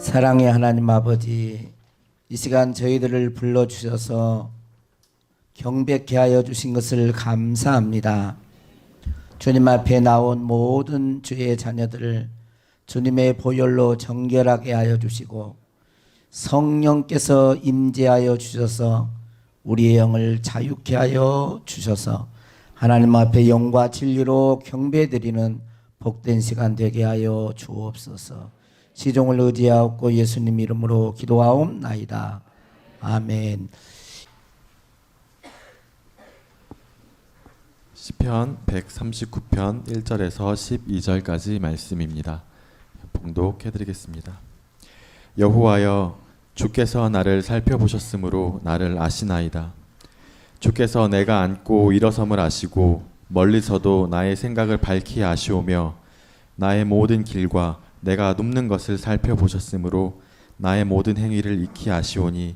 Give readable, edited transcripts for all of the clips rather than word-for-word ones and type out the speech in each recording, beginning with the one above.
사랑의 하나님 아버지, 이 시간 저희들을 불러주셔서 경배케 하여 주신 것을 감사합니다. 주님 앞에 나온 모든 주의 자녀들을 주님의 보혈로 정결하게 하여 주시고 성령께서 임재하여 주셔서 우리의 영을 자유케 하여 주셔서 하나님 앞에 영과 진리로 경배드리는 복된 시간 되게 하여 주옵소서. 시종을 의지하옵고 예수님 이름으로 기도하옵나이다. 아멘. 시편 139편 1절에서 12절까지 말씀입니다. 봉독해 드리겠습니다. 여호와여, 주께서 나를 살펴보셨으므로 나를 아시나이다. 주께서 내가 앉고 일어섬을 아시고 멀리서도 나의 생각을 밝히 아시오며 나의 모든 길과 내가 눕는 것을 살펴보셨으므로 나의 모든 행위를 익히 아시오니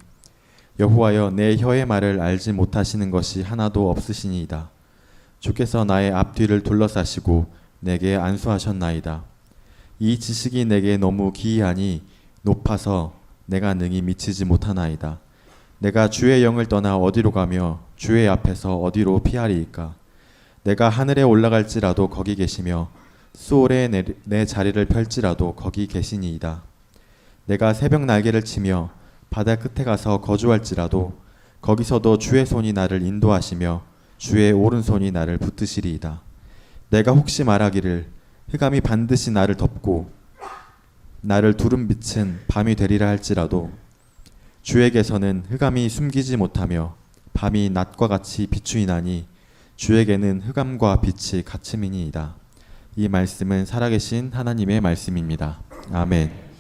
여호와여, 내 혀의 말을 알지 못하시는 것이 하나도 없으시니이다. 주께서 나의 앞뒤를 둘러싸시고 내게 안수하셨나이다. 이 지식이 내게 너무 기이하니 높아서 내가 능히 미치지 못하나이다. 내가 주의 영을 떠나 어디로 가며 주의 앞에서 어디로 피하리이까? 내가 하늘에 올라갈지라도 거기 계시며 수월에 내 자리를 펼지라도 거기 계시니이다. 내가 새벽 날개를 치며 바다 끝에 가서 거주할지라도 거기서도 주의 손이 나를 인도하시며 주의 오른손이 나를 붙드시리이다. 내가 혹시 말하기를 흑암이 반드시 나를 덮고 나를 두른 빛은 밤이 되리라 할지라도 주에게서는 흑암이 숨기지 못하며 밤이 낮과 같이 비추이나니 주에게는 흑암과 빛이 같음이니이다. 이 말씀은 살아계신 하나님의 말씀입니다. 아멘.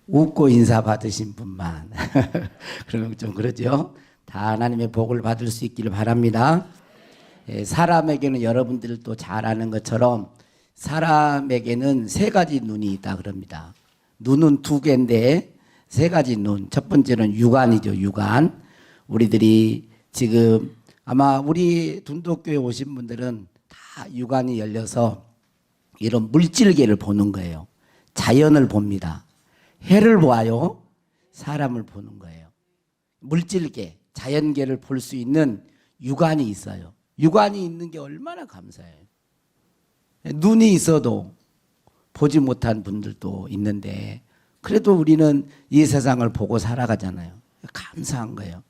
웃고 인사 받으신 분만 그러면 좀 그러죠. 다 하나님의 복을 받을 수 있기를 바랍니다. 사람에게는 여러분들도 잘 아는 것처럼 사람에게는 세 가지 눈이 있다 그럽니다. 눈은 두 개인데 세 가지 눈. 첫 번째는 육안이죠. 육안. 우리들이 지금 아마 우리 둔도교회 오신 분들은 다 육안이 열려서 이런 물질계를 보는 거예요. 자연을 봅니다. 해를 보아요. 사람을 보는 거예요. 물질계, 자연계를 볼 수 있는 육안이 있어요. 육안이 있는 게 얼마나 감사해요. 눈이 있어도 보지 못한 분들도 있는데 그래도 우리는 이 세상을 보고 살아가잖아요. 감사한 거예요.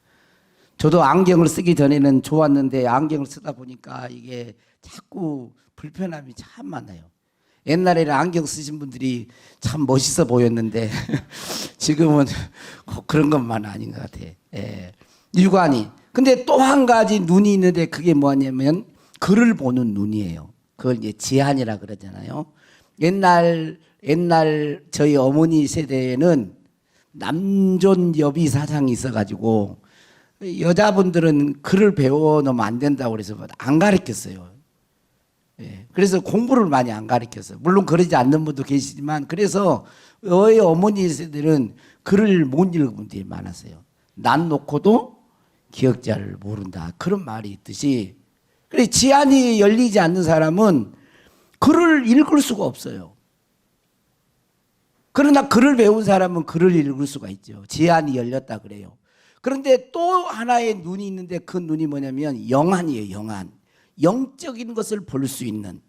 저도 안경을 쓰기 전에는 좋았는데 안경을 쓰다 보니까 이게 자꾸 불편함이 참 많아요. 옛날에는 안경 쓰신 분들이 참 멋있어 보였는데 지금은 그런 것만 아닌 것 같아요. 육안이. 근데 또 한 가지 눈이 있는데 그게 뭐냐면 글을 보는 눈이에요. 그걸 이제 지안이라 그러잖아요. 옛날 저희 어머니 세대에는 남존여비 사상이 있어가지고 여자분들은 글을 배워놓으면 안 된다고 그래서 안 가르쳤어요. 그래서 공부를 많이 안 가르쳤어요. 물론 그러지 않는 분도 계시지만 그래서 저희 어머니 세대는 글을 못 읽은 분들이 많았어요. 난 놓고도 기억자를 모른다. 그런 말이 있듯이 그래 지안이 열리지 않는 사람은 글을 읽을 수가 없어요. 그러나 글을 배운 사람은 글을 읽을 수가 있죠. 지안이 열렸다 그래요. 그런데 또 하나의 눈이 있는데 그 눈이 뭐냐면 영안이에요. 영안. 영적인 것을 볼 수 있는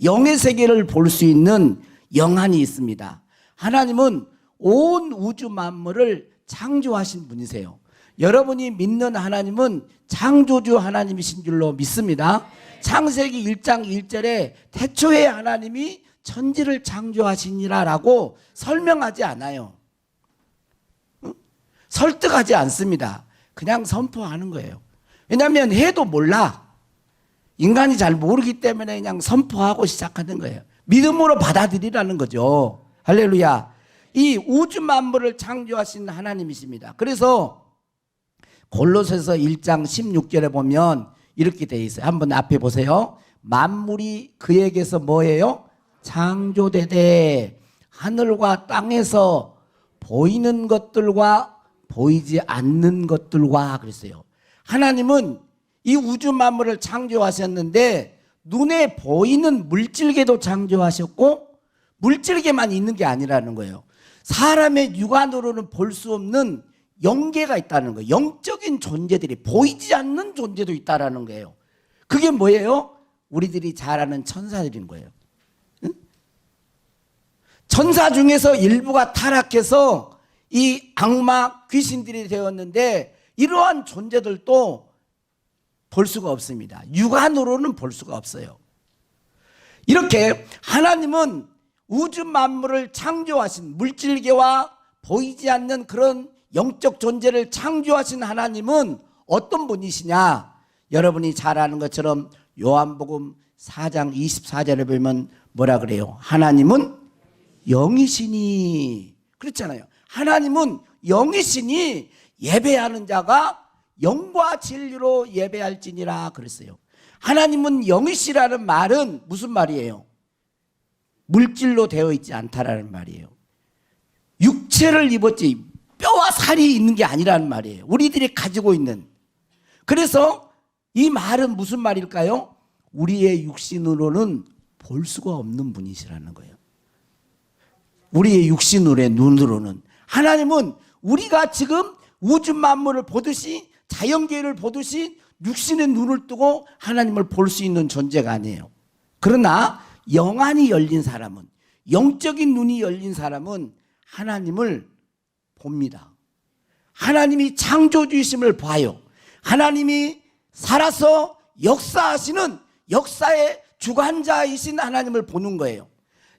영의 세계를 볼 수 있는 영안이 있습니다. 하나님은 온 우주 만물을 창조하신 분이세요. 여러분이 믿는 하나님은 창조주 하나님이신 줄로 믿습니다. 창세기 1장 1절에 태초에 하나님이 천지를 창조하시니라라고 설명하지 않아요. 설득하지 않습니다. 그냥 선포하는 거예요. 왜냐하면 해도 몰라. 인간이 잘 모르기 때문에 그냥 선포하고 시작하는 거예요. 믿음으로 받아들이라는 거죠. 할렐루야. 이 우주 만물을 창조하신 하나님이십니다. 그래서 골로새서 1장 16절에 보면 이렇게 되어 있어요. 한번 앞에 보세요. 만물이 그에게서 뭐예요? 창조되되 하늘과 땅에서 보이는 것들과 보이지 않는 것들과 그랬어요. 하나님은 이 우주 만물을 창조하셨는데 눈에 보이는 물질계도 창조하셨고 물질계만 있는 게 아니라는 거예요. 사람의 육안으로는 볼 수 없는 영계가 있다는 거예요. 영적인 존재들이 보이지 않는 존재도 있다라는 거예요. 그게 뭐예요? 우리들이 잘 아는 천사들인 거예요. 응? 천사 중에서 일부가 타락해서 이 악마 귀신들이 되었는데 이러한 존재들도 볼 수가 없습니다. 육안으로는 볼 수가 없어요. 이렇게 하나님은 우주 만물을 창조하신 물질계와 보이지 않는 그런 영적 존재를 창조하신 하나님은 어떤 분이시냐? 여러분이 잘 아는 것처럼 요한복음 4장 24절에 보면 뭐라 그래요? 하나님은 영이시니. 그렇잖아요. 하나님은 영이시니 예배하는 자가 영과 진리로 예배할지니라 그랬어요. 하나님은 영이시라는 말은 무슨 말이에요? 물질로 되어 있지 않다라는 말이에요. 육체를 입었지 뼈와 살이 있는 게 아니라는 말이에요. 우리들이 가지고 있는. 그래서 이 말은 무슨 말일까요? 우리의 육신으로는 볼 수가 없는 분이시라는 거예요. 우리의 육신으로의 눈으로는. 하나님은 우리가 지금 우주 만물을 보듯이 자연계를 보듯이 육신의 눈을 뜨고 하나님을 볼 수 있는 존재가 아니에요. 그러나 영안이 열린 사람은, 영적인 눈이 열린 사람은 하나님을 봅니다. 하나님이 창조주이심을 봐요. 하나님이 살아서 역사하시는 역사의 주관자이신 하나님을 보는 거예요.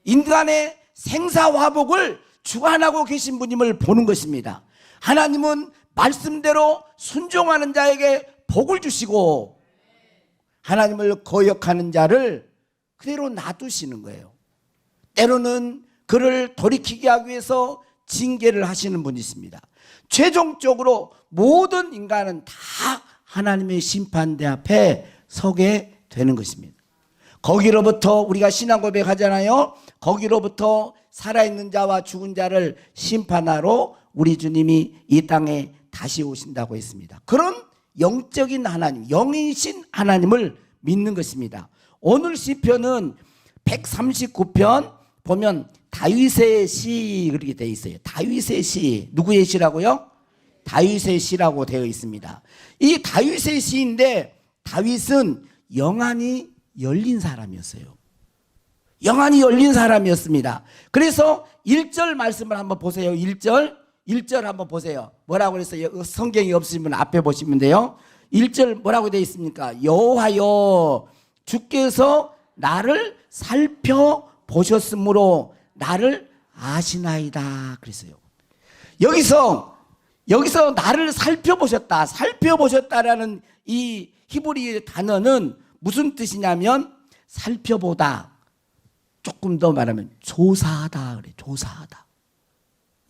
인간의 생사화복을 주관하고 계신 분임을 보는 것입니다. 하나님은 말씀대로 순종하는 자에게 복을 주시고 하나님을 거역하는 자를 그대로 놔두시는 거예요. 때로는 그를 돌이키게 하기 위해서 징계를 하시는 분이십니다. 최종적으로 모든 인간은 다 하나님의 심판대 앞에 서게 되는 것입니다. 거기로부터 우리가 신앙 고백하잖아요. 거기로부터 살아있는 자와 죽은 자를 심판하러 우리 주님이 이 땅에 다시 오신다고 했습니다. 그런 영적인 하나님, 영이신 하나님을 믿는 것입니다. 오늘 시편은 139편 보면 다윗의 시 그렇게 되어 있어요. 다윗의 시. 누구의 시라고요? 다윗의 시라고 되어 있습니다. 이 다윗의 시인데 다윗은 영안이 열린 사람이었어요. 영안이 열린 사람이었습니다. 그래서 1절 말씀을 한번 보세요. 1절 한번 보세요. 뭐라고 그랬어요? 성경이 없으면 앞에 보시면 돼요. 1절 뭐라고 되어 있습니까? 여호와여 주께서 나를 살펴보셨으므로 나를 아시나이다 그랬어요. 여기서 나를 살펴보셨다라는 이 히브리 단어는 무슨 뜻이냐면 살펴보다, 조금 더 말하면 조사하다 그래. 조사하다.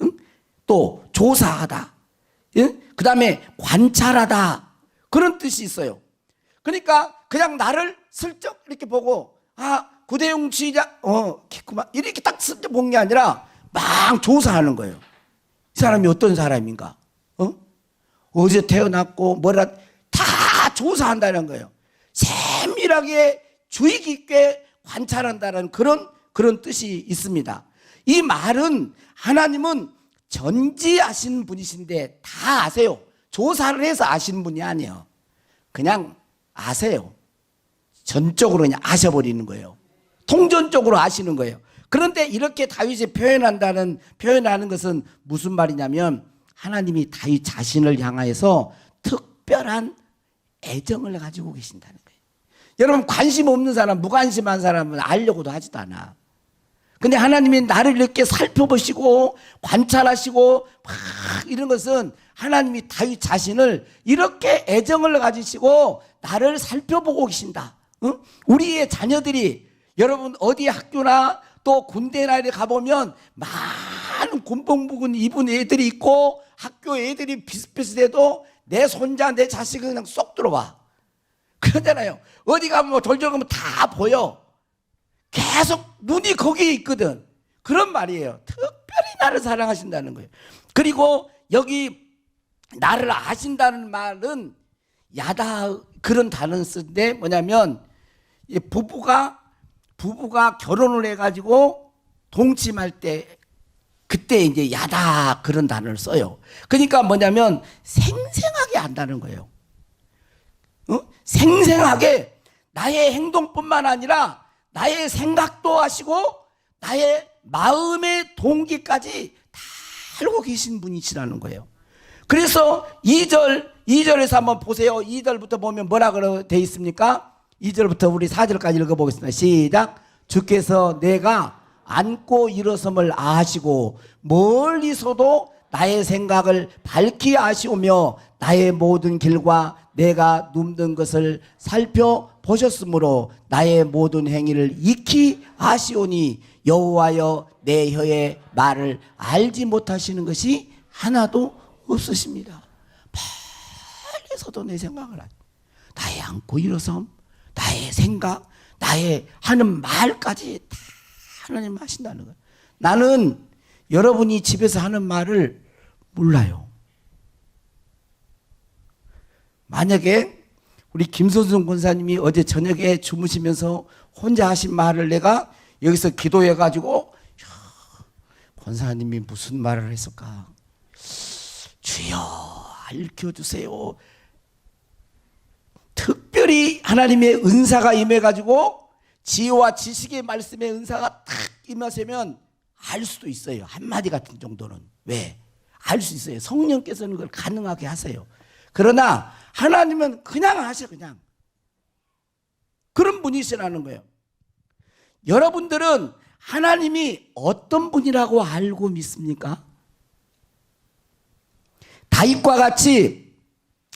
응? 또 조사하다. 응? 그 다음에 관찰하다. 그런 뜻이 있어요. 그러니까 그냥 나를 슬쩍 이렇게 보고 구대용 지휘자 기구만 이렇게 딱 슬쩍 본 게 아니라 막 조사하는 거예요. 이 사람이 어떤 사람인가? 어제 태어났고 뭐라 다 조사한다는 거예요. 세밀하게 주의 깊게 관찰한다는 그런 뜻이 있습니다. 이 말은 하나님은 전지하신 분이신데 다 아세요. 조사를 해서 아시는 분이 아니에요. 그냥 아세요. 전적으로 그냥 아셔버리는 거예요. 통전적으로 아시는 거예요. 그런데 이렇게 다윗이 표현하는 것은 무슨 말이냐면 하나님이 다윗 자신을 향하여서 특별한 애정을 가지고 계신다는 거예요. 여러분 관심 없는 사람, 무관심한 사람은 알려고도 하지도 않아. 근데 하나님이 나를 이렇게 살펴보시고 관찰하시고 막 이런 것은 하나님이 다윗 자신을 이렇게 애정을 가지시고 나를 살펴보고 계신다. 응? 우리의 자녀들이 여러분 어디 학교나 또 군대나 이렇게 가보면 많은 군복무군 입은 애들이 있고 학교 애들이 비슷비슷해도 내 손자 내 자식은 그냥 쏙 들어와. 그러잖아요. 어디 가면 뭐 돌절 가면 다 보여. 계속 눈이 거기에 있거든. 그런 말이에요. 특별히 나를 사랑하신다는 거예요. 그리고 여기 나를 아신다는 말은 야다 그런 단어를 쓰는데 뭐냐면 부부가 결혼을 해가지고 동침할 때 그때 이제 야다 그런 단어를 써요. 그러니까 뭐냐면 생생하게 한다는 거예요. 생생하게 나의 행동뿐만 아니라 나의 생각도 하시고 나의 마음의 동기까지 다 알고 계신 분이시라는 거예요. 그래서 2절에서 한번 보세요. 2절부터 보면 뭐라 되어 있습니까? 2절부터 우리 4절까지 읽어보겠습니다. 시작. 주께서 내가 앉고 일어섬을 아시고 멀리서도 나의 생각을 밝히 아시오며 나의 모든 길과 내가 눕는 것을 살펴보셨으므로 나의 모든 행위를 익히 아시오니 여호와여 내 혀의 말을 알지 못하시는 것이 하나도 없으십니다. 멀리서도 내 생각을 아시고 나의 앉고 일어섬, 나의 생각, 나의 하는 말까지 다 하나님 하신다는 거예요. 나는 여러분이 집에서 하는 말을 몰라요. 만약에 우리 김선순 권사님이 어제 저녁에 주무시면서 혼자 하신 말을 내가 여기서 기도해가지고 권사님이 무슨 말을 했을까? 주여 알려주세요. 특별히 하나님의 은사가 임해가지고 지혜와 지식의 말씀의 은사가 탁 임하시면 알 수도 있어요. 한마디 같은 정도는. 왜? 알 수 있어요. 성령께서는 그걸 가능하게 하세요. 그러나 하나님은 그냥 하셔. 그냥 그런 분이시라는 거예요. 여러분들은 하나님이 어떤 분이라고 알고 믿습니까? 다윗과 같이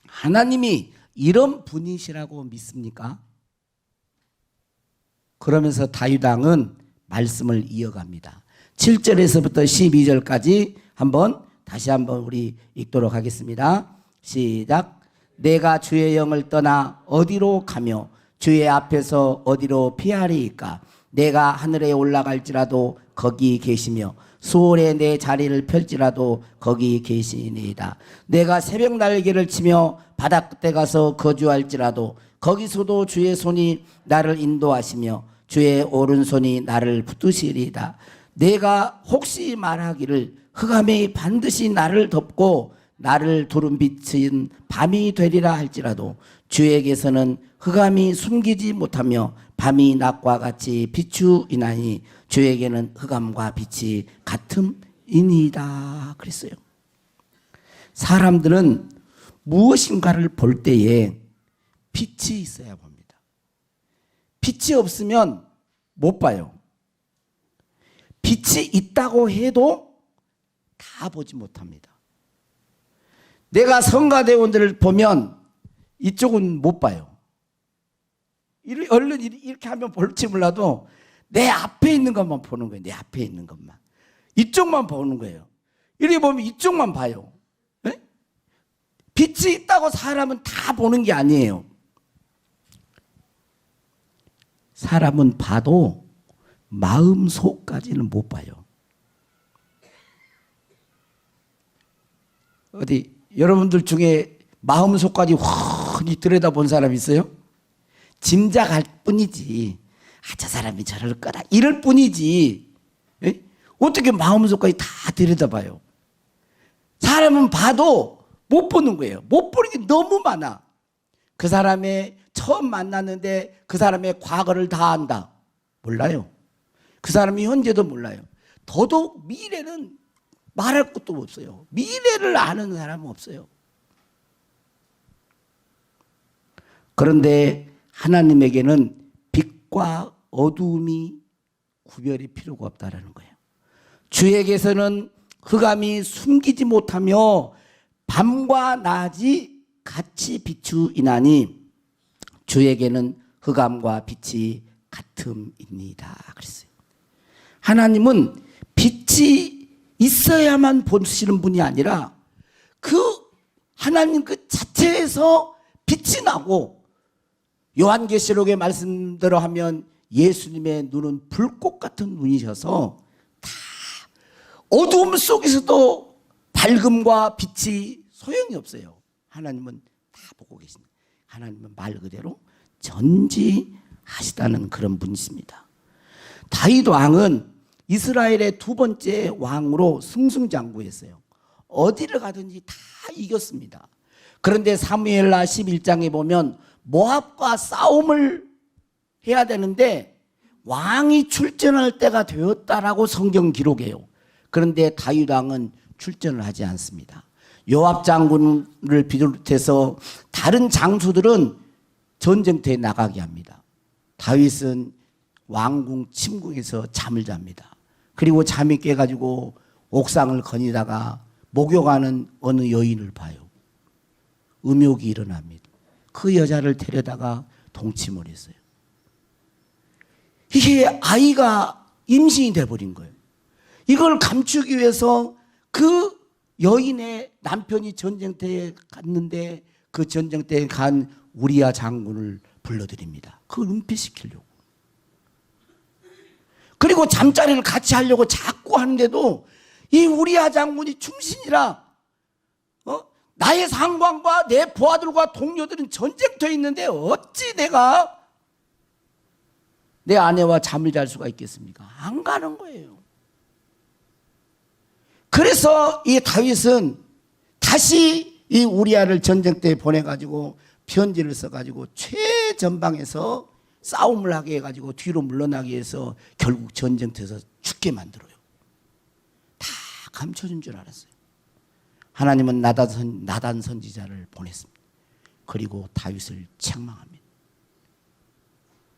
하나님이 이런 분이시라고 믿습니까? 그러면서 다윗 왕은 말씀을 이어갑니다. 7절에서부터 12절까지 다시 한번 우리 읽도록 하겠습니다. 시작. 내가 주의 영을 떠나 어디로 가며 주의 앞에서 어디로 피하리이까? 내가 하늘에 올라갈지라도 거기 계시며 수월에 내 자리를 펼지라도 거기 계시니이다. 내가 새벽 날개를 치며 바다 끝에 가서 거주할지라도 거기서도 주의 손이 나를 인도하시며 주의 오른손이 나를 붙드시리이다. 내가 혹시 말하기를 흑암이 반드시 나를 덮고 나를 두른 빛은 밤이 되리라 할지라도 주에게서는 흑암이 숨기지 못하며 밤이 낮과 같이 비추이나니 주에게는 흑암과 빛이 같음이니이다 그랬어요. 사람들은 무엇인가를 볼 때에 빛이 있어야 봅니다. 빛이 없으면 못 봐요. 빛이 있다고 해도 다 보지 못합니다. 내가 성가대원들을 보면 이쪽은 못 봐요. 얼른 이렇게 하면 볼지 몰라도 내 앞에 있는 것만 보는 거예요. 내 앞에 있는 것만. 이쪽만 보는 거예요. 이렇게 보면 이쪽만 봐요. 네? 빛이 있다고 사람은 다 보는 게 아니에요. 사람은 봐도 마음 속까지는 못 봐요. 어디 여러분들 중에 마음 속까지 훤히 들여다본 사람 있어요? 짐작할 뿐이지. 저 사람이 저럴 거다 이럴 뿐이지. 에? 어떻게 마음 속까지 다 들여다봐요? 사람은 봐도 못 보는 거예요. 못 보는 게 너무 많아. 그 사람의 처음 만났는데 그 사람의 과거를 다 안다. 몰라요. 그 사람이 현재도 몰라요. 더더욱 미래는 말할 것도 없어요. 미래를 아는 사람은 없어요. 그런데 하나님에게는 빛과 어두움이 구별이 필요가 없다라는 거예요. 주에게서는 흑암이 숨기지 못하며 밤과 낮이 같이 비추이나니 주에게는 흑암과 빛이 같음입니다. 그랬어요. 하나님은 빛이 있어야만 보시는 분이 아니라 그 하나님 그 자체에서 빛이 나고 요한계시록의 말씀대로 하면 예수님의 눈은 불꽃 같은 눈이셔서 다 어두움 속에서도 밝음과 빛이 소용이 없어요. 하나님은 다 보고 계십니다. 하나님은 말 그대로 전지하시다는 그런 분이십니다. 다윗 왕은 이스라엘의 두 번째 왕으로 승승장구했어요. 어디를 가든지 다 이겼습니다. 그런데 사무엘하 11장에 보면 모압과 싸움을 해야 되는데 왕이 출전할 때가 되었다라고 성경 기록해요. 그런데 다윗 왕은 출전을 하지 않습니다. 요압 장군을 비롯해서 다른 장수들은 전쟁터에 나가게 합니다. 다윗은 왕궁 침궁에서 잠을 잡니다. 그리고 잠이 깨가지고 옥상을 거니다가 목욕하는 어느 여인을 봐요. 음욕이 일어납니다. 그 여자를 데려다가 동침을 했어요. 이게 아이가 임신이 돼버린 거예요. 이걸 감추기 위해서 그 여인의 남편이 전쟁터에 갔는데 그 전쟁터에 간 우리야 장군을 불러드립니다. 그걸 은폐시키려고. 그리고 잠자리를 같이 하려고 자꾸 하는데도 이 우리야 장군이 충신이라 나의 상관과 내 부하들과 동료들은 전쟁터에 있는데 어찌 내가 내 아내와 잠을 잘 수가 있겠습니까? 안 가는 거예요. 그래서 이 다윗은 다시 이 우리아를 전쟁터에 보내가지고 편지를 써가지고 최전방에서 싸움을 하게 해가지고 뒤로 물러나게 해서 결국 전쟁터에서 죽게 만들어요. 다 감춰준 줄 알았어요. 하나님은 나단 선지자를 보냈습니다. 그리고 다윗을 책망합니다.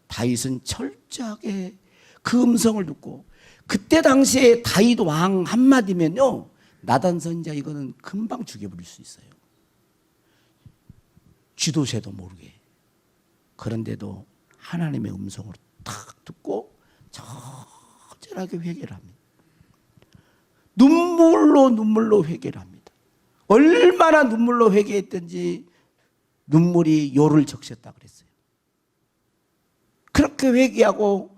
다윗은 철저하게 그 음성을 듣고 그때 당시에 다윗 왕 한마디면요 나단 선지자 이거는 금방 죽여버릴 수 있어요. 쥐도 새도 모르게. 그런데도 하나님의 음성을 딱 듣고 절절하게 회개를 합니다. 눈물로 회개를 합니다. 얼마나 눈물로 회개했던지 눈물이 요를 적셨다 그랬어요. 그렇게 회개하고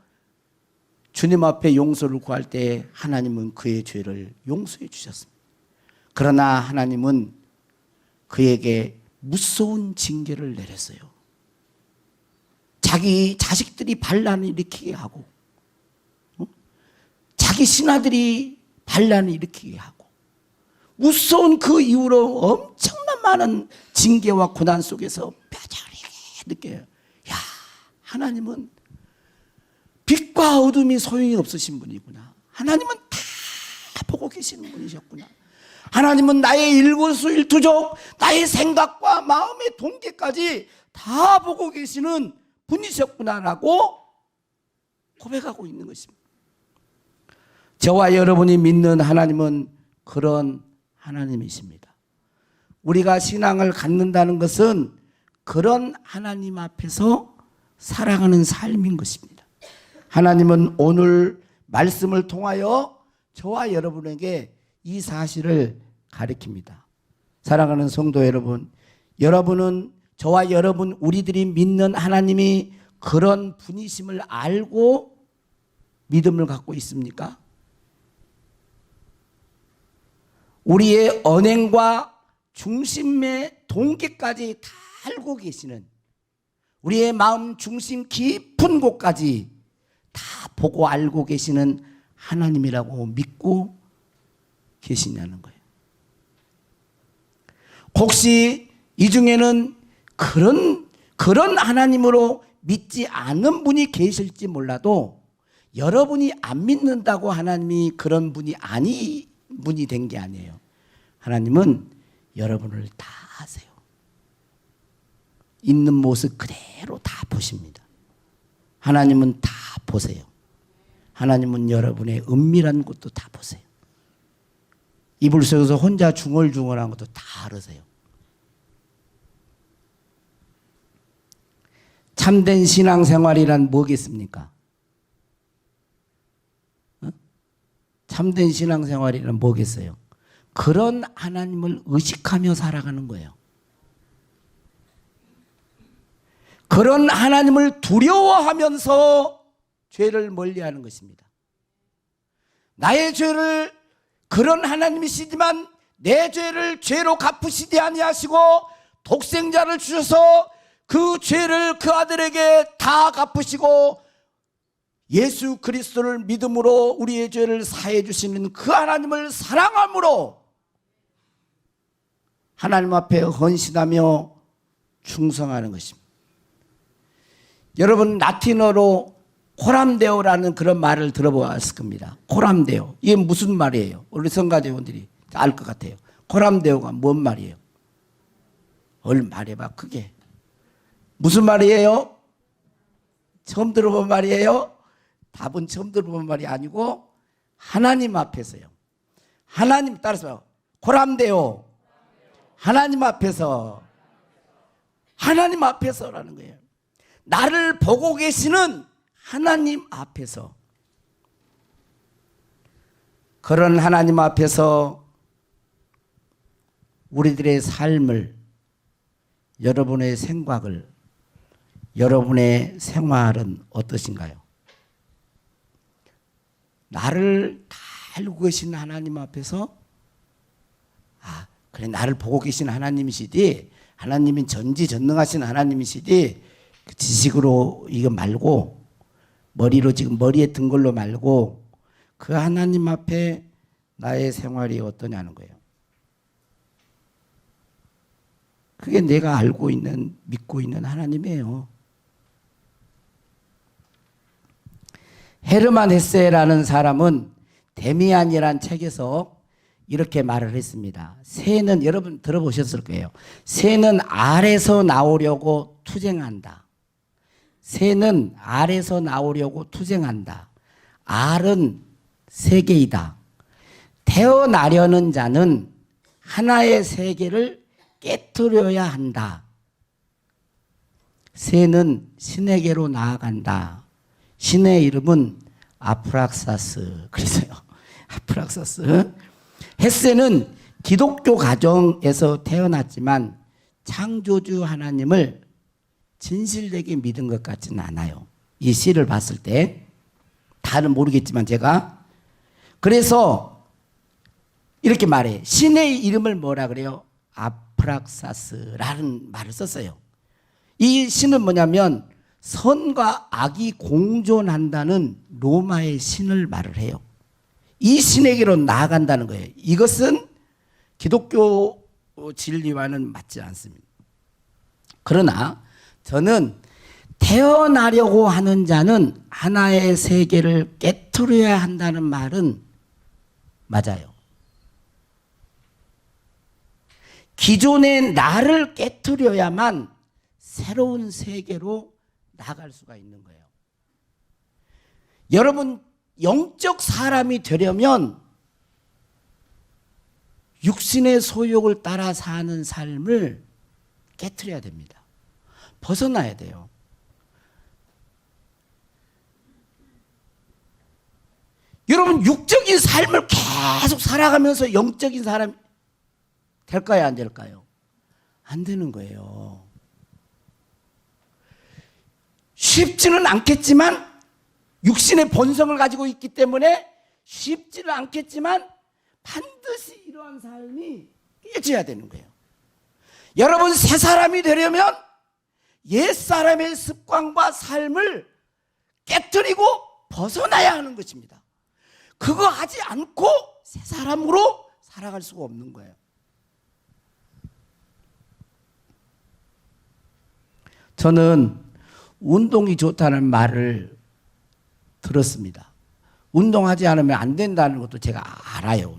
주님 앞에 용서를 구할 때 하나님은 그의 죄를 용서해 주셨습니다. 그러나 하나님은 그에게 무서운 징계를 내렸어요. 자기 자식들이 반란을 일으키게 하고 자기 신하들이 반란을 일으키게 하고 무서운 그 이후로 엄청난 많은 징계와 고난 속에서 뼈저리게 느껴요. 야, 하나님은 빛과 어둠이 소용이 없으신 분이구나. 하나님은 다 보고 계시는 분이셨구나. 하나님은 나의 일거수일투족, 나의 생각과 마음의 동기까지 다 보고 계시는 분이셨구나라고 고백하고 있는 것입니다. 저와 여러분이 믿는 하나님은 그런 하나님이십니다. 우리가 신앙을 갖는다는 것은 그런 하나님 앞에서 살아가는 삶인 것입니다. 하나님은 오늘 말씀을 통하여 저와 여러분에게 이 사실을 가르칩니다. 사랑하는 성도 여러분, 여러분은 저와 여러분 우리들이 믿는 하나님이 그런 분이심을 알고 믿음을 갖고 있습니까? 우리의 언행과 중심의 동기까지 다 알고 계시는 우리의 마음 중심 깊은 곳까지 다 보고 알고 계시는 하나님이라고 믿고 계시냐는 거예요. 혹시 이 중에는 그런 하나님으로 믿지 않는 분이 계실지 몰라도 여러분이 안 믿는다고 하나님이 그런 분이 분이 된 게 아니에요. 하나님은 여러분을 다 아세요. 있는 모습 그대로 다 보십니다. 하나님은 다 보세요. 하나님은 여러분의 은밀한 것도 다 보세요. 이불 속에서 혼자 중얼중얼한 것도 다 알으세요. 참된 신앙생활이란 뭐겠습니까? 참된 신앙생활이란 뭐겠어요? 그런 하나님을 의식하며 살아가는 거예요. 그런 하나님을 두려워하면서 죄를 멀리하는 것입니다. 나의 죄를 그런 하나님이시지만 내 죄를 죄로 갚으시지 아니하시고 독생자를 주셔서 그 죄를 그 아들에게 다 갚으시고 예수 그리스도를 믿음으로 우리의 죄를 사해 주시는 그 하나님을 사랑함으로 하나님 앞에 헌신하며 충성하는 것입니다. 여러분 라틴어로 코람데오라는 그런 말을 들어보았을 겁니다. 코람데오. 이게 무슨 말이에요? 우리 성가대원들이 알 것 같아요. 코람데오가 뭔 말이에요? 얼른 말해봐 크게. 무슨 말이에요? 처음 들어본 말이에요? 답은 처음 들어본 말이 아니고 하나님 앞에서요. 하나님 따라서 코람데오. 하나님 앞에서. 하나님 앞에서라는 거예요. 나를 보고 계시는 하나님 앞에서. 그런 하나님 앞에서 우리들의 삶을, 여러분의 생각을, 여러분의 생활은 어떠신가요? 나를 다 알고 계신 하나님 앞에서 그래 나를 보고 계신 하나님이시디, 하나님은 전지전능하신 하나님이시디 그 지식으로 이거 말고 머리로 지금 머리에 든 걸로 말고 그 하나님 앞에 나의 생활이 어떠냐는 거예요. 그게 내가 알고 있는 믿고 있는 하나님이에요. 헤르만 헤세라는 사람은 데미안이라는 책에서 이렇게 말을 했습니다. 새는 여러분 들어보셨을 거예요. 새는 알에서 나오려고 투쟁한다. 새는 알에서 나오려고 투쟁한다. 알은 세계이다. 태어나려는 자는 하나의 세계를 깨트려야 한다. 새는 신에게로 나아간다. 신의 이름은 아프락사스. 그래서요. 아프락사스. 헤세는 기독교 가정에서 태어났지만 창조주 하나님을 진실되게 믿은 것 같지는 않아요. 이 시를 봤을 때. 다는 모르겠지만 제가. 그래서 이렇게 말해. 신의 이름을 뭐라 그래요? 아프락사스라는 말을 썼어요. 이 신은 뭐냐면 선과 악이 공존한다는 로마의 신을 말을 해요. 이 신에게로 나아간다는 거예요. 이것은 기독교 진리와는 맞지 않습니다. 그러나 저는 태어나려고 하는 자는 하나의 세계를 깨트려야 한다는 말은 맞아요. 기존의 나를 깨트려야만 새로운 세계로 나갈 수가 있는 거예요. 여러분 영적 사람이 되려면 육신의 소욕을 따라 사는 삶을 깨트려야 됩니다. 벗어나야 돼요. 여러분 육적인 삶을 계속 살아가면서 영적인 사람 될까요? 안 될까요? 안 되는 거예요. 쉽지는 않겠지만 육신의 본성을 가지고 있기 때문에 쉽지는 않겠지만 반드시 이러한 삶이 깨져야 되는 거예요. 여러분 새 사람이 되려면 옛 사람의 습관과 삶을 깨트리고 벗어나야 하는 것입니다. 그거 하지 않고 새 사람으로 살아갈 수가 없는 거예요. 저는 운동이 좋다는 말을 들었습니다. 운동하지 않으면 안 된다는 것도 제가 알아요.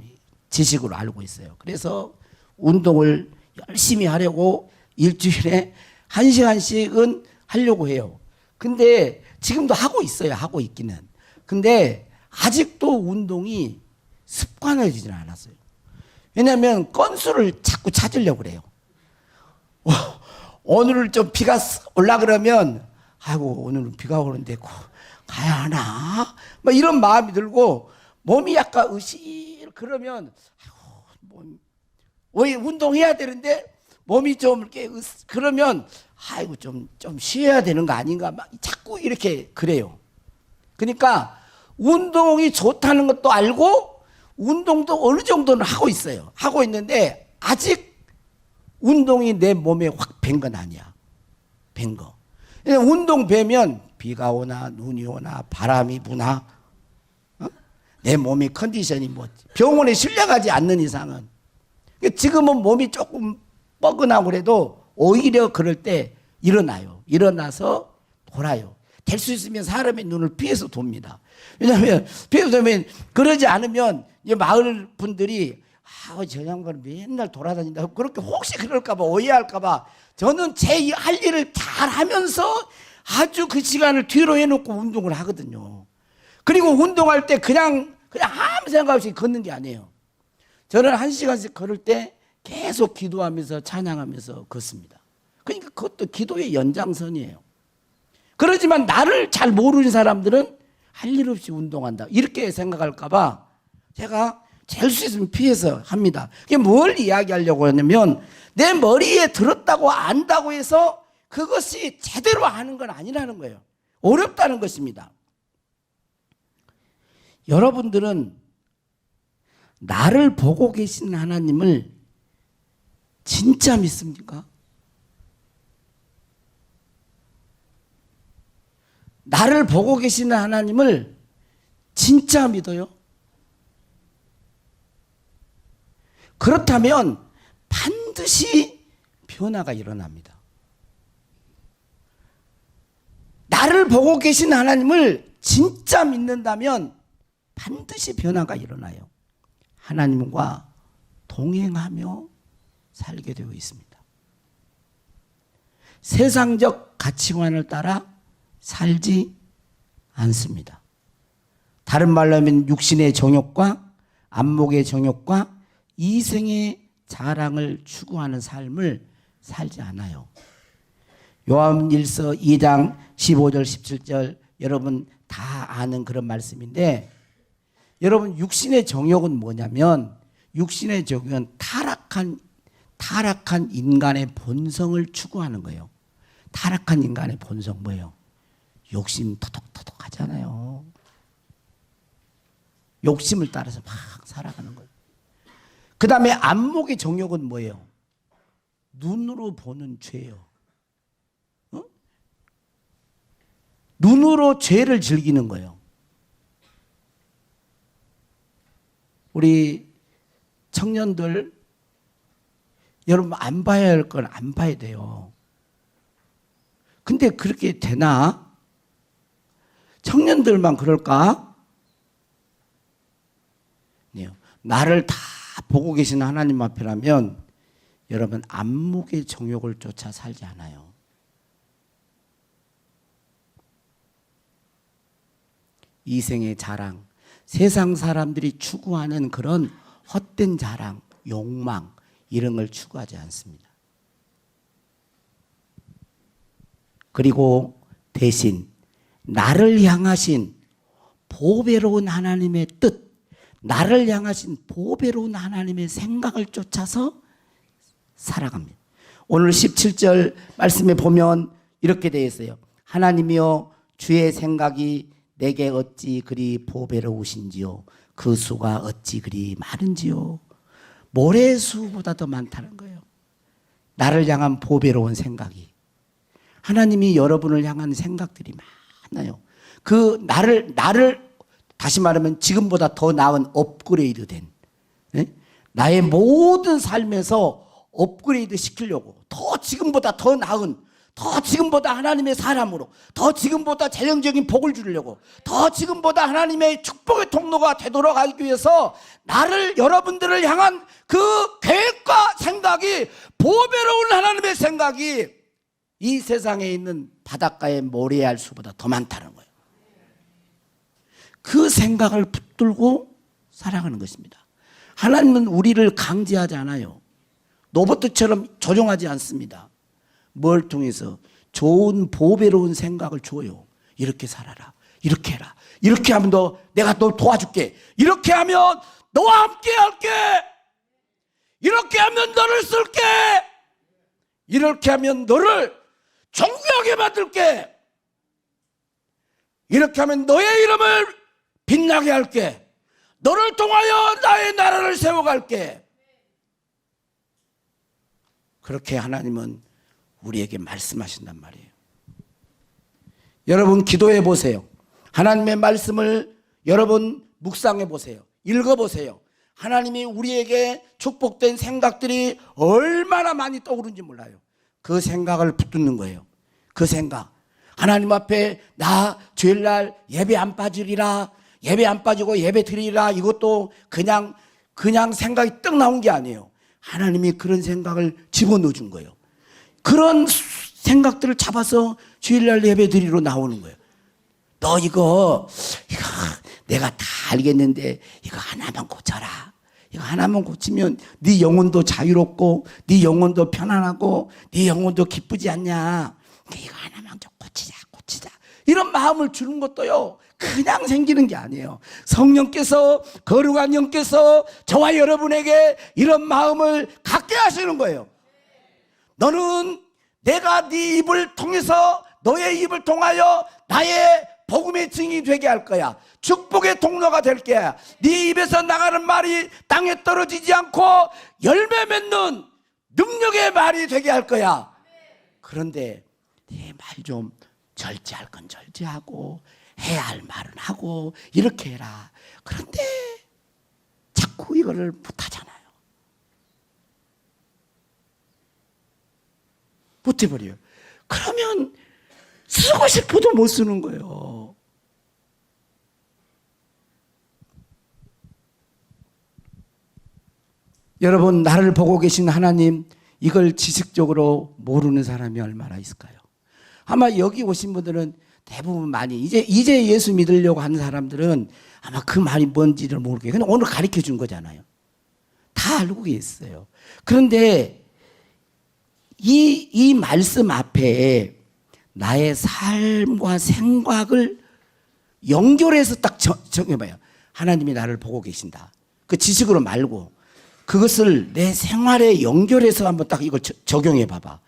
지식으로 알고 있어요. 그래서 운동을 열심히 하려고 일주일에 1시간씩은 하려고 해요. 근데 지금도 하고 있어요. 하고 있기는. 근데 아직도 운동이 습관화되지는 않았어요. 왜냐하면 건수를 자꾸 찾으려고 그래요. 오늘 좀 비가 올라 그러면 아이고 오늘은 비가 오는데 가야 하나? 뭐 이런 마음이 들고 몸이 약간 으실 그러면 아이고 운동해야 되는데 몸이 좀 이렇게 그러면 아이고 좀 쉬어야 되는 거 아닌가 막 자꾸 이렇게 그래요. 그러니까 운동이 좋다는 것도 알고 운동도 어느 정도는 하고 있어요. 하고 있는데 아직 운동이 내 몸에 확 밴 건 아니야. 밴 거. 운동 배면 비가 오나 눈이 오나 바람이 부나 내 몸의 컨디션이 뭐 병원에 실려가지 않는 이상은, 지금은 몸이 조금 뻐근하고 그래도 오히려 그럴 때 일어나요. 일어나서 돌아요. 될 수 있으면 사람의 눈을 피해서 돕니다. 왜냐하면 피해서 돌면, 그러지 않으면 이제 마을 분들이 저 양반은 맨날 돌아다닌다 그렇게 혹시 그럴까 봐 오해할까 봐 저는 제 할 일을 잘 하면서 아주 그 시간을 뒤로 해놓고 운동을 하거든요. 그리고 운동할 때 그냥 아무 생각 없이 걷는 게 아니에요. 저는 1시간씩 걸을 때 계속 기도하면서 찬양하면서 걷습니다. 그러니까 그것도 기도의 연장선이에요. 그러지만 나를 잘 모르는 사람들은 할 일 없이 운동한다 이렇게 생각할까 봐 제가 될 수 있으면 피해서 합니다. 이게 뭘 이야기하려고 하냐면 내 머리에 들었다고 안다고 해서 그것이 제대로 하는 건 아니라는 거예요. 어렵다는 것입니다. 여러분들은 나를 보고 계신 하나님을 진짜 믿습니까? 나를 보고 계시는 하나님을 진짜 믿어요? 그렇다면 반드시 변화가 일어납니다. 나를 보고 계신 하나님을 진짜 믿는다면 반드시 변화가 일어나요. 하나님과 동행하며 살게 되어 있습니다. 세상적 가치관을 따라 살지 않습니다. 다른 말로 하면 육신의 정욕과 안목의 정욕과 이생의 자랑을 추구하는 삶을 살지 않아요. 요한일서 2장 15절 17절 여러분 다 아는 그런 말씀인데, 여러분 육신의 정욕은 뭐냐면 육신의 정욕은 타락한 인간의 본성을 추구하는 거예요. 타락한 인간의 본성 뭐예요? 욕심 터덕터덕 하잖아요. 욕심을 따라서 막 살아가는 거예요. 그 다음에 안목의 정욕은 뭐예요? 눈으로 보는 죄요. 눈으로 죄를 즐기는 거예요. 우리 청년들, 여러분 안 봐야 할 건 안 봐야 돼요. 근데 그렇게 되나? 청년들만 그럴까? 나를 다 보고 계신 하나님 앞이라면 여러분 안목의 정욕을 쫓아 살지 않아요. 이생의 자랑, 세상 사람들이 추구하는 그런 헛된 자랑, 욕망 이런 걸 추구하지 않습니다. 그리고 대신 나를 향하신 보배로운 하나님의 뜻, 나를 향하신 보배로운 하나님의 생각을 쫓아서 살아갑니다. 오늘 17절 말씀에 보면 이렇게 되어 있어요. 하나님이여 주의 생각이 내게 어찌 그리 보배로우신지요, 그 수가 어찌 그리 많은지요. 모래수보다 더 많다는 거예요. 나를 향한 보배로운 생각이, 하나님이 여러분을 향한 생각들이 많아요. 그 나를 다시 말하면 지금보다 더 나은 업그레이드된, 나의 모든 삶에서 업그레이드 시키려고 더 지금보다 더 나은, 더 지금보다 하나님의 사람으로, 더 지금보다 재정적인 복을 주려고, 더 지금보다 하나님의 축복의 통로가 되도록 하기 위해서 여러분들을 향한 그 계획과 생각이, 보배로운 하나님의 생각이 이 세상에 있는 바닷가의 모래알 수보다 더 많다는 거예요. 그 생각을 붙들고 살아가는 것입니다. 하나님은 우리를 강제하지 않아요. 로봇처럼 조종하지 않습니다. 뭘 통해서? 좋은 보배로운 생각을 줘요. 이렇게 살아라, 이렇게 해라, 이렇게 하면 내가 널 도와줄게, 이렇게 하면 너와 함께 할게, 이렇게 하면 너를 쓸게, 이렇게 하면 너를 존귀하게 만들게. 이렇게 하면 너의 이름을 빛나게 할게. 너를 통하여 나의 나라를 세워갈게. 그렇게 하나님은 우리에게 말씀하신단 말이에요. 여러분 기도해 보세요. 하나님의 말씀을 여러분 묵상해 보세요. 읽어 보세요. 하나님이 우리에게 축복된 생각들이 얼마나 많이 떠오르는지 몰라요. 그 생각을 붙드는 거예요. 그 생각. 하나님 앞에 나 주일날 예배 안 빠지리라, 예배 안 빠지고 예배 드리리라, 이것도 그냥 생각이 떡 나온 게 아니에요. 하나님이 그런 생각을 집어넣어 준 거예요. 그런 생각들을 잡아서 주일날 예배 드리러 나오는 거예요. 너 이거 내가 다 알겠는데 이거 하나만 고쳐라. 이거 하나만 고치면 네 영혼도 자유롭고 네 영혼도 편안하고 네 영혼도 기쁘지 않냐. 이거 하나만 좀 고치자. 이런 마음을 주는 것도요 그냥 생기는 게 아니에요. 성령께서, 거룩한 영께서 저와 여러분에게 이런 마음을 갖게 하시는 거예요. 너는 내가 네 입을 통해서, 너의 입을 통하여 나의 복음의 증인이 되게 할 거야. 축복의 통로가 될 거야. 네 입에서 나가는 말이 땅에 떨어지지 않고 열매 맺는 능력의 말이 되게 할 거야. 그런데 네 말 좀 절제할 건 절제하고 해야 할 말은 하고 이렇게 해라. 그런데 자꾸 이거를 못하잖아요. 못해버려요. 그러면 쓰고 싶어도 못 쓰는 거예요. 여러분, 나를 보고 계신 하나님, 이걸 지식적으로 모르는 사람이 얼마나 있을까요? 아마 여기 오신 분들은 대부분 많이 이제 예수 믿으려고 하는 사람들은 아마 그 말이 뭔지를 모르겠어요. 근데 오늘 가르쳐 준 거잖아요. 다 알고 계세요. 그런데 이 말씀 앞에 나의 삶과 생각을 연결해서 딱 정해봐요. 하나님이 나를 보고 계신다. 그 지식으로 말고 그것을 내 생활에 연결해서 한번 딱 이걸 적용해 봐봐.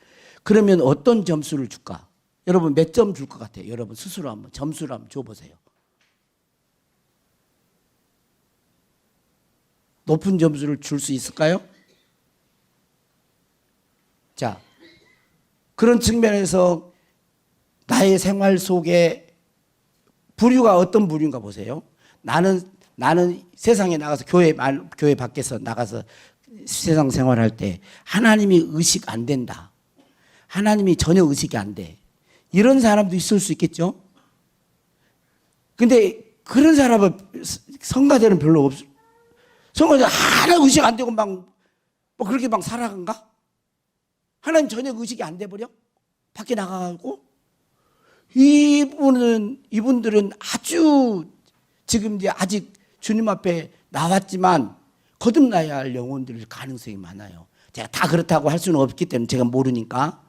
그러면 어떤 점수를 줄까? 여러분 몇 점 줄 것 같아요? 여러분 스스로 한번 점수를 한번 줘보세요. 높은 점수를 줄 수 있을까요? 자, 그런 측면에서 나의 생활 속에 부류가 어떤 부류인가 보세요. 나는 세상에 나가서 교회 밖에서 나가서 세상 생활할 때 하나님이 의식 안 된다. 하나님이 전혀 의식이 안 돼. 이런 사람도 있을 수 있겠죠. 근데 그런 사람은 성가대는 별로 없어. 성가대 하나 의식 안 되고 막 그렇게 막 살아간가? 하나님 전혀 의식이 안 돼 버려? 밖에 나가고? 이분들은 아주 지금 이제 아직 주님 앞에 나왔지만 거듭나야 할 영혼들 가능성이 많아요. 제가 다 그렇다고 할 수는 없기 때문에 제가 모르니까.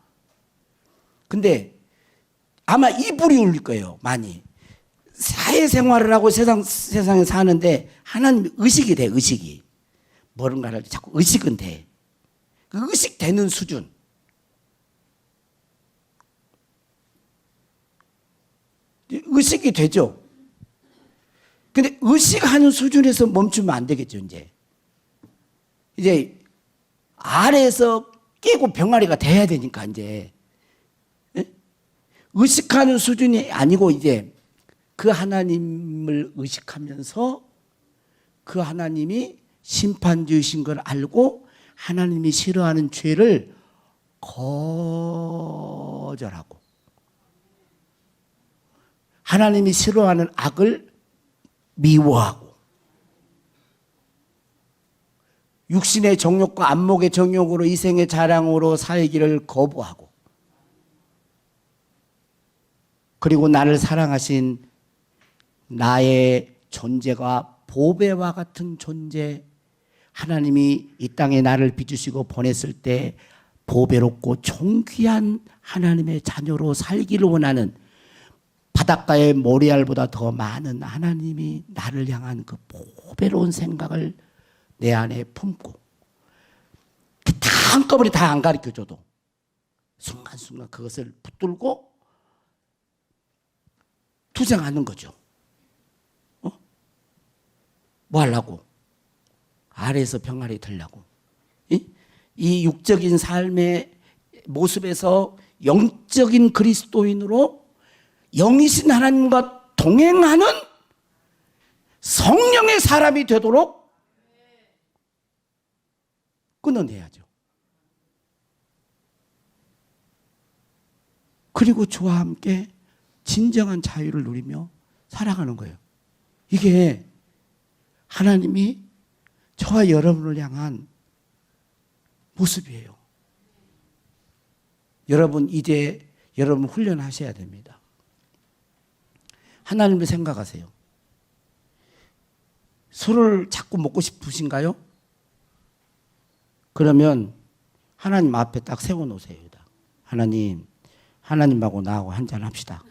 근데 아마 이 불이 울릴 거예요. 많이. 사회생활을 하고 세상에 사는데 하나님 의식이 돼. 의식이. 뭔가를 할 때 자꾸 의식은 돼. 그 의식되는 수준. 의식이 되죠. 근데 의식하는 수준에서 멈추면 안 되겠죠. 이제 아래에서 깨고 병아리가 돼야 되니까 이제 의식하는 수준이 아니고 이제 그 하나님을 의식하면서 그 하나님이 심판주이신 걸 알고 하나님이 싫어하는 죄를 거절하고 하나님이 싫어하는 악을 미워하고 육신의 정욕과 안목의 정욕으로 이생의 자랑으로 살기를 거부하고 그리고 나를 사랑하신 나의 존재가 보배와 같은 존재, 하나님이 이 땅에 나를 빚으시고 보냈을 때 보배롭고 존귀한 하나님의 자녀로 살기를 원하는 바닷가의 모래알보다 더 많은 하나님이 나를 향한 그 보배로운 생각을 내 안에 품고 다 한꺼번에 다 안 가르쳐줘도 순간순간 그것을 붙들고 투쟁하는 거죠. 뭐 하려고? 아래에서 병아리 들려고. 이 육적인 삶의 모습에서 영적인 그리스도인으로 영이신 하나님과 동행하는 성령의 사람이 되도록 끊어내야죠. 그리고 주와 함께 진정한 자유를 누리며 살아가는 거예요. 이게 하나님이 저와 여러분을 향한 모습이에요. 여러분 이제 여러분 훈련하셔야 됩니다. 하나님을 생각하세요. 술을 자꾸 먹고 싶으신가요? 그러면 하나님 앞에 딱 세워놓으세요. 하나님하고 나하고 한잔 합시다.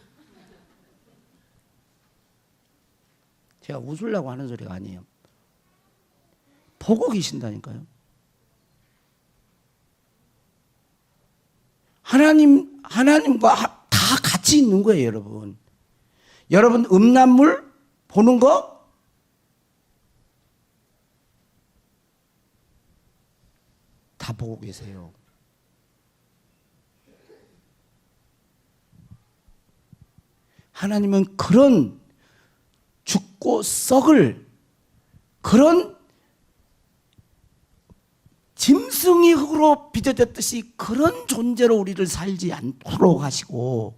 제가 웃으려고 하는 소리가 아니에요. 보고 계신다니까요. 하나님과 다 같이 있는 거예요, 여러분. 여러분 음란물 보는 거 다 보고 계세요. 하나님은 그런 죽고 썩을 그런 짐승이 흙으로 빚어졌듯이 그런 존재로 우리를 살지 않도록 하시고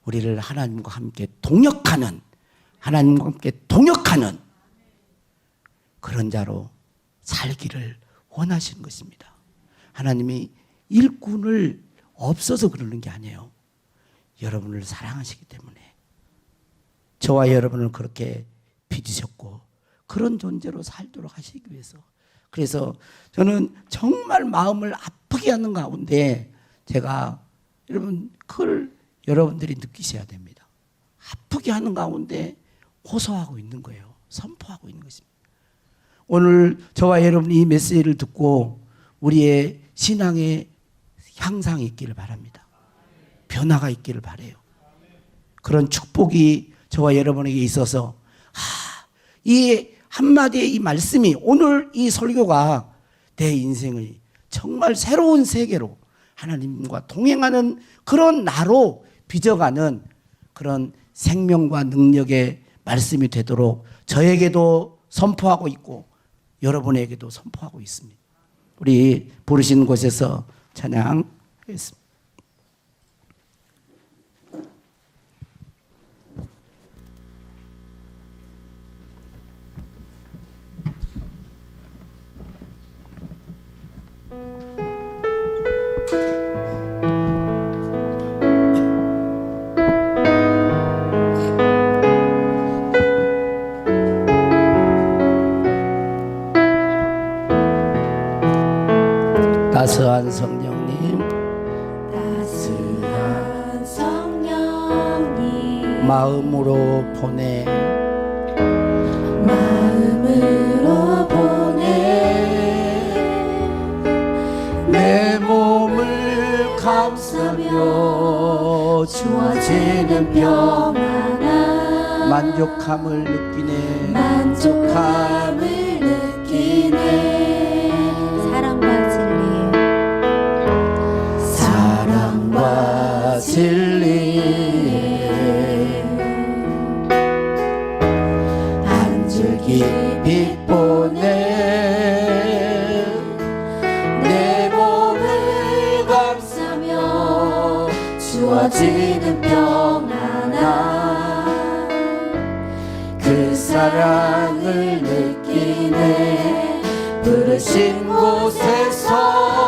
우리를 하나님과 함께 동역하는 그런 자로 살기를 원하시는 것입니다. 하나님이 일꾼을 없어서 그러는 게 아니에요. 여러분을 사랑하시기 때문에 저와 여러분을 그렇게 빚으셨고 그런 존재로 살도록 하시기 위해서. 그래서 저는 정말 마음을 아프게 하는 가운데 제가 그걸 여러분들이 느끼셔야 됩니다. 아프게 하는 가운데 호소하고 있는 거예요. 선포하고 있는 것입니다. 오늘 저와 여러분이 이 메시지를 듣고 우리의 신앙의 향상이 있기를 바랍니다. 변화가 있기를 바라요. 그런 축복이 저와 여러분에게 있어서 이 한마디의 이 말씀이 오늘 이 설교가 내 인생을 정말 새로운 세계로 하나님과 동행하는 그런 나로 빚어가는 그런 생명과 능력의 말씀이 되도록 저에게도 선포하고 있고 여러분에게도 선포하고 있습니다. 우리 부르시는 곳에서 찬양하겠습니다. 따스한 성령님, 따스한 성령님, 마음으로 보내 내 몸을 감싸며 주어지는 평안함 만족함을 느끼네 사랑과 진리 한 줄기 빛 보내 내 몸을 감싸며 주어지는 평안함 그 사랑을 느끼네 부르신 곳에서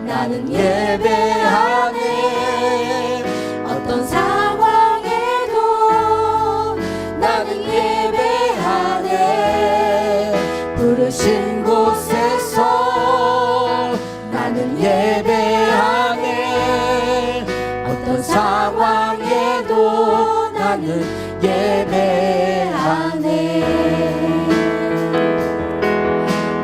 나는 예배하네 어떤 상황에도 나는 예배하네 부르신 곳에서 나는 예배하네 어떤 상황에도 나는 예배하네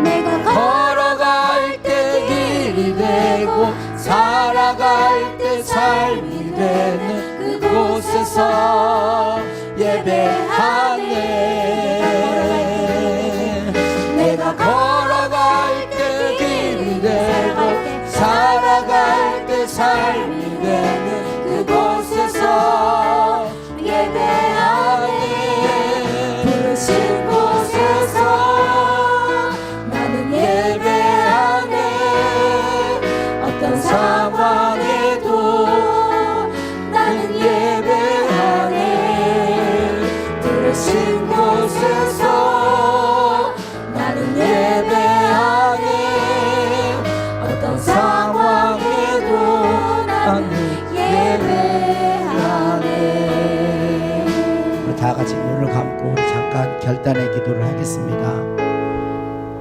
내가 걸어갈 때 길이 되고 곳에서 나는 예배하네. 어떤 상황에도 나는 예배하네. 우리 다 같이 눈을 감고 우리 잠깐 결단의 기도를 하겠습니다.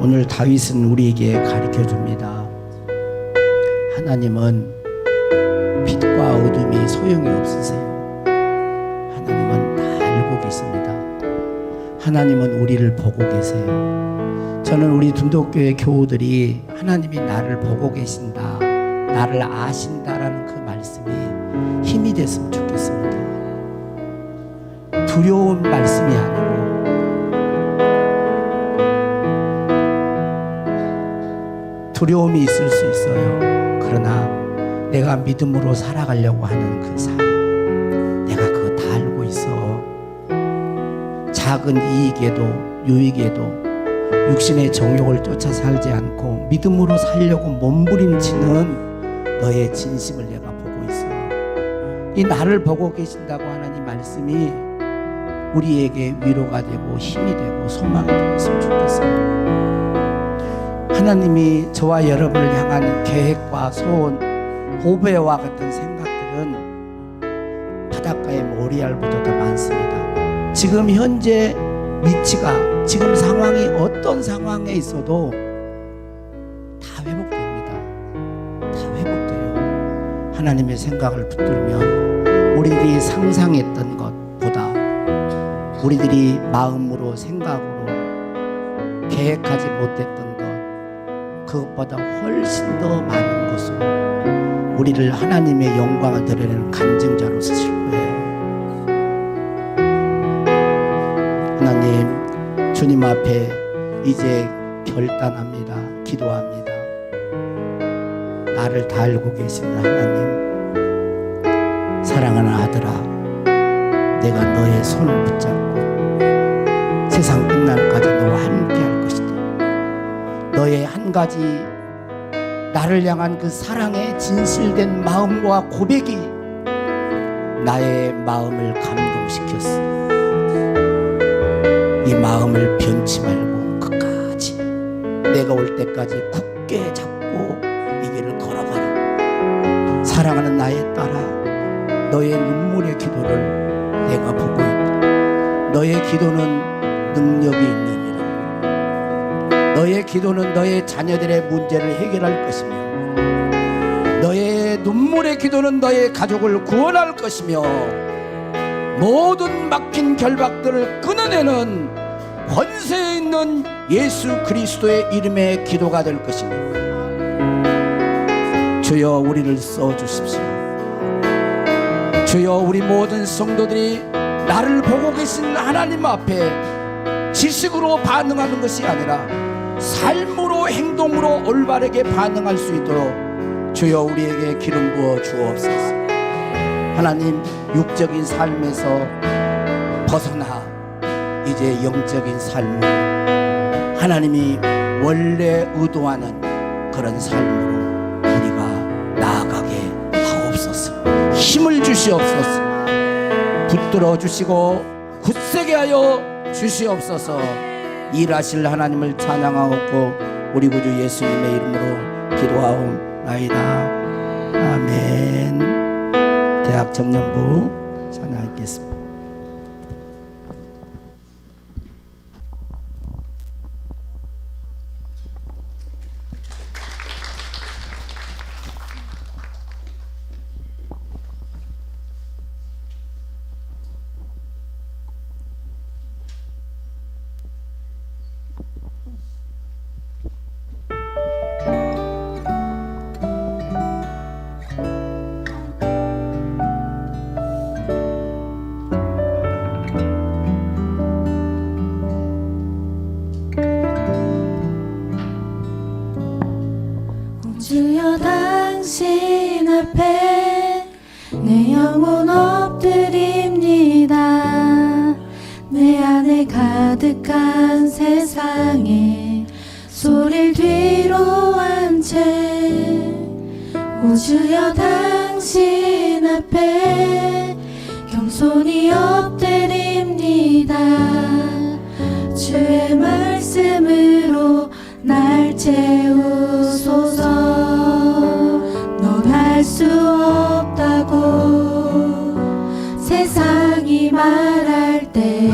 오늘 다윗은 우리에게 가르쳐 줍니다. 하나님은 빛과 어둠이 소용이 없으세요. 하나님은 다 알고 계십니다. 하나님은 우리를 보고 계세요. 저는 우리 둔독교회 교우들이 하나님이 나를 보고 계신다, 나를 아신다라는 그 말씀이 힘이 됐으면 좋겠습니다. 두려운 말씀이 아니고 두려움이 있을 수 있어요. 그러나 내가 믿음으로 살아가려고 하는 그 삶, 내가 그거 다 알고 있어. 작은 이익에도 유익에도 육신의 정욕을 쫓아 살지 않고 믿음으로 살려고 몸부림치는 너의 진심을 내가 보고 있어. 이 나를 보고 계신다고 하는 이 말씀이 우리에게 위로가 되고 힘이 되고 소망이 되었으면 좋겠어요. 하나님이 저와 여러분을 향한 계획과 소원, 고배와 같은 생각들은 바닷가의 모리알보다 더 많습니다. 지금 현재 위치가, 지금 상황이 어떤 상황에 있어도 다 회복됩니다. 다 회복돼요. 하나님의 생각을 붙들면 우리들이 상상했던 것보다 우리들이 마음으로 생각으로 계획하지 못했던 그것보다 훨씬 더 많은 것으로 우리를 하나님의 영광을 드러내는 간증자로 쓰실 거예요. 하나님, 주님 앞에 이제 결단합니다. 기도합니다. 나를 다 알고 계시는 하나님, 사랑하는 아들아, 내가 너의 손을 붙잡고 세상 끝날까지 너와 함께 할 것이다. 너의 한 가지 나를 향한 그 사랑의 진실된 마음과 고백이 나의 마음을 감동시켰어. 이 마음을 변치 말고 끝까지 내가 올 때까지 굳게 잡고 이 길을 걸어가라. 사랑하는 나의 딸아, 너의 눈물의 기도를 내가 보고 있다. 너의 기도는 능력이 있는 너의 기도는 너의 자녀들의 문제를 해결할 것이며 너의 눈물의 기도는 너의 가족을 구원할 것이며 모든 막힌 결박들을 끊어내는 권세 있는 예수 그리스도의 이름의 기도가 될 것이며 주여 우리를 써주십시오. 주여 우리 모든 성도들이 나를 보고 계신 하나님 앞에 지식으로 반응하는 것이 아니라 삶으로 행동으로 올바르게 반응할 수 있도록 주여 우리에게 기름 부어 주옵소서. 하나님, 육적인 삶에서 벗어나 이제 영적인 삶으로 하나님이 원래 의도하는 그런 삶으로 우리가 나아가게 하옵소서. 힘을 주시옵소서. 붙들어 주시고 굳세게 하여 주시옵소서. 일하실 하나님을 찬양하옵고 우리 구주 예수님의 이름으로 기도하옵나이다. 아멘. 대학 청년부 찬양하겠습니다. 주여 당신 앞에 내 영혼 엎드립니다. 내 안에 가득한 세상에 소리를 뒤로 한 채 오 주여 당신 앞에 겸손히 엎드립니다. 채우소서. 넌 할 수 없다고 세상이 말할 때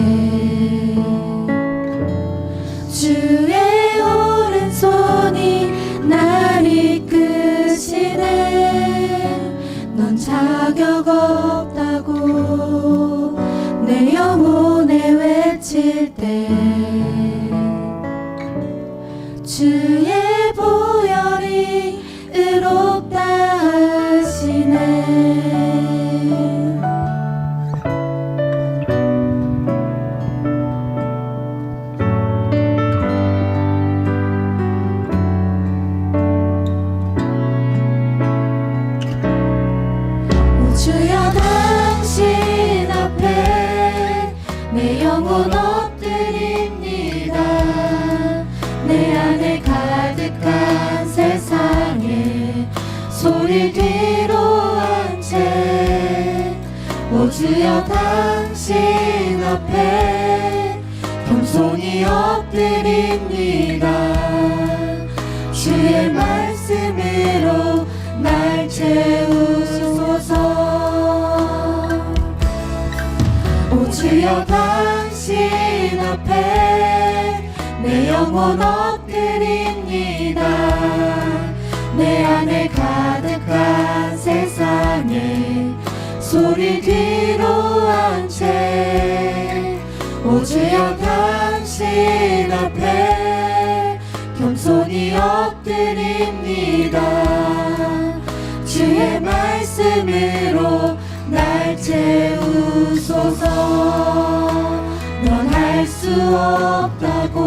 주의 오른손이 날 이끄시네. 넌 자격 없다고 내 영혼에 외칠 때 주의 보혈이 의롭다 하시네. 주여 당신 앞에 내 영혼 엎드립니다. 내 안에 가득한 세상에 소리 뒤로 한 채 오 주여 당신 앞에 겸손히 엎드립니다. 주의 말씀으로 날 채우소서. 오 주여 당신 앞에 내 영혼 엎드립니다. 내 안에 가득한 세상에 소리 뒤로 한 채 오 주여 당신 앞에 겸손히 엎드립니다. 주의 말씀으로 날 채우소서. 넌 할 수 없다고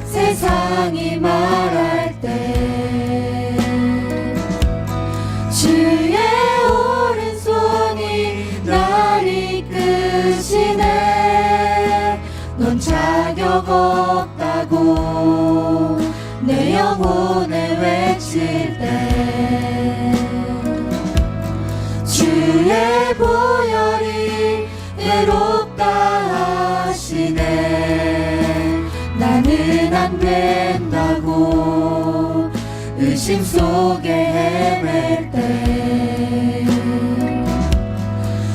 세상이 말할 때 주의 오른손이 날 이끄시네. 넌 자격 없다고 내 영혼에 외칠 때 주의 보혈이 의롭다 하시네. 나는 안 된다고 의심 속에 헤맬 때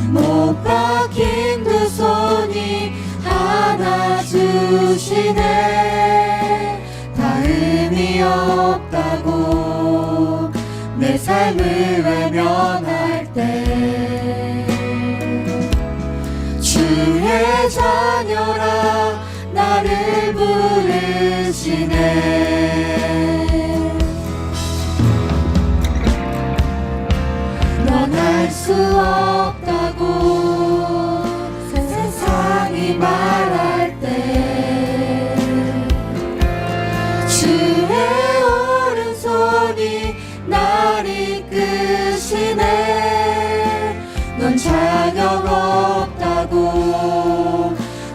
못 박힌 두 손이 안아주시네. 다 의미 없다고 내 삶을 외면할 때 주의 자녀라 나를 부르시네. 넌 할 수 없다고 세상이 말할 때 주의 오른손이 날 이끄시네. 넌 자격 없다고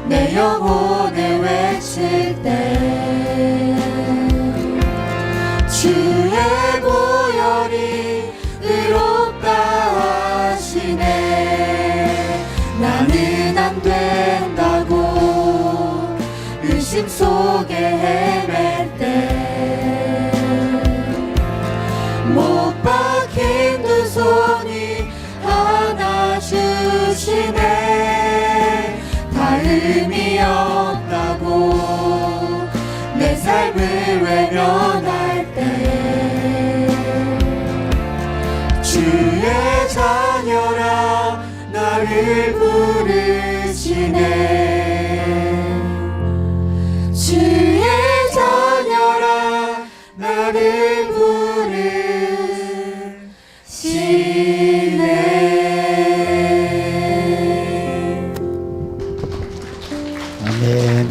내 영혼에 외칠 때 주의 보혈이 의롭다 하시네. 나는 안 된다고 의심 속에 헤맬 때 못 박힌 두 손이 안아주시네. 다 의미 없다고 내 삶을 외면할 때 주의 자녀라 나를 부르시네. 주의 자녀라 나를 부르시네. 아멘.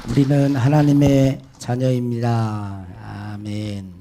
우리는 하나님의 자녀입니다. 아멘.